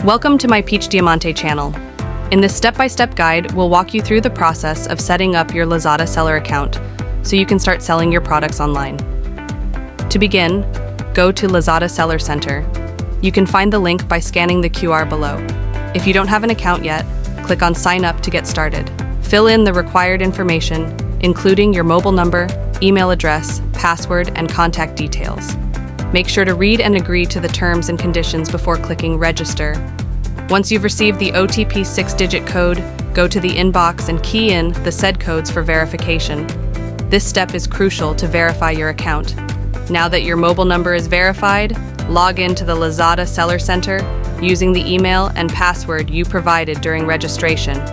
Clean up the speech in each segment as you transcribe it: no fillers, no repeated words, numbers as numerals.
Welcome to my Peach Diamante channel. In this step-by-step guide, we'll walk you through the process of setting up your Lazada seller account so you can start selling your products online. To begin, go to Lazada Seller Center. You can find the link by scanning the QR below. If you don't have an account yet, click on Sign Up to get started. Fill in the required information, including your mobile number, email address, password, and contact details. Make sure to read and agree to the terms and conditions before clicking Register. Once you've received the OTP 6-digit code, go to the inbox and key in the said codes for verification. This step is crucial to verify your account. Now that your mobile number is verified, log in to the Lazada Seller Center using the email and password you provided during registration.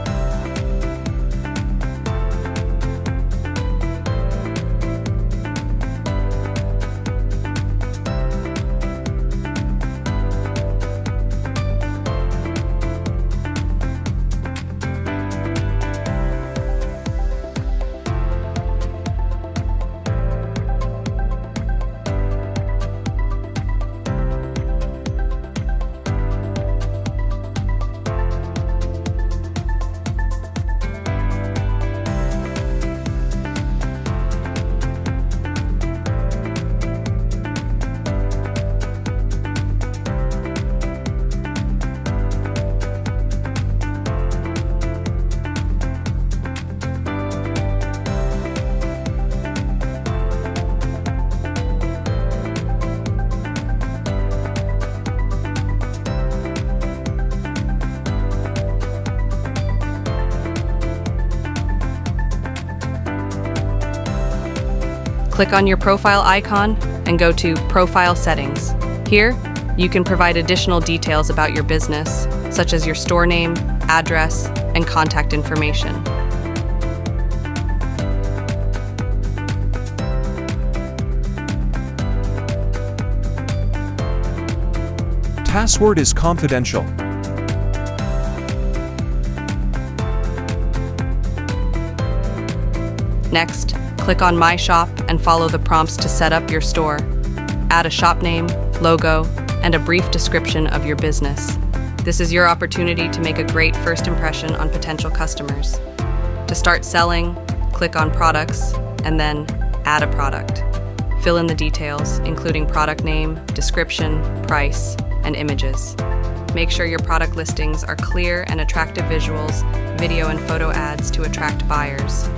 Click on your profile icon and go to Profile Settings. Here, you can provide additional details about your business, such as your store name, address, and contact information. Password is confidential. Next, click on My Shop and follow the prompts to set up your store. Add a shop name, logo, and a brief description of your business. This is your opportunity to make a great first impression on potential customers. To start selling, click on Products and then Add a Product. Fill in the details, including product name, description, price, and images. Make sure your product listings are clear and attractive visuals, video and photo ads to attract buyers.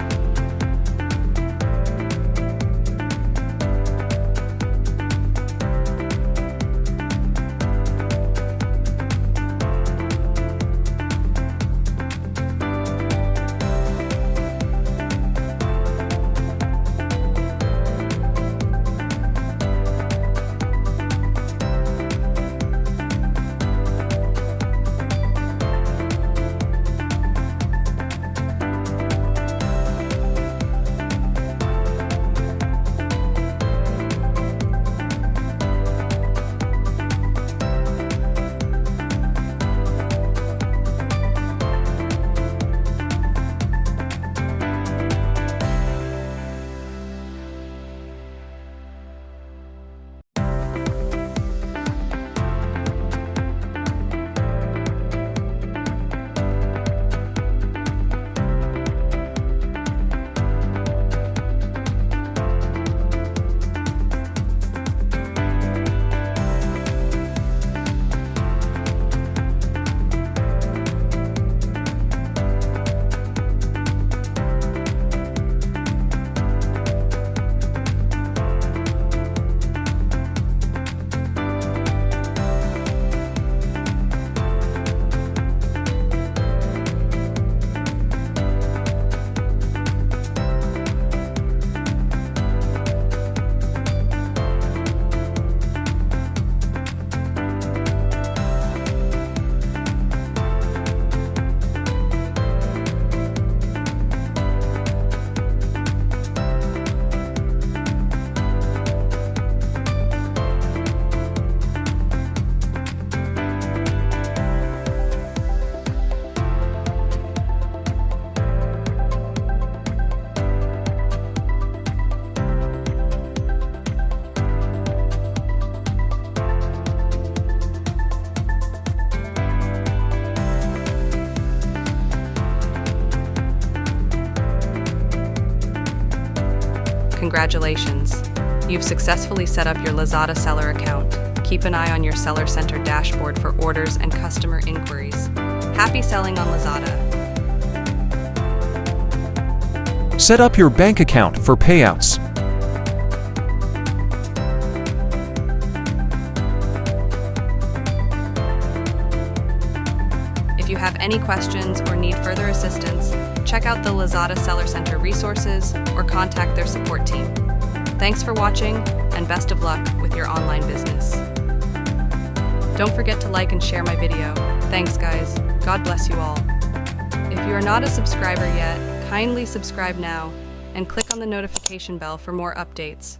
Congratulations! You've successfully set up your Lazada seller account. Keep an eye on your Seller Center dashboard for orders and customer inquiries. Happy selling on Lazada! Set up your bank account for payouts. If you have any questions or need further assistance, check out the Lazada Seller Center resources or contact their support team. Thanks for watching, and best of luck with your online business. Don't forget to like and share my video. Thanks, guys. God bless you all. If you are not a subscriber yet, kindly subscribe now and click on the notification bell for more updates.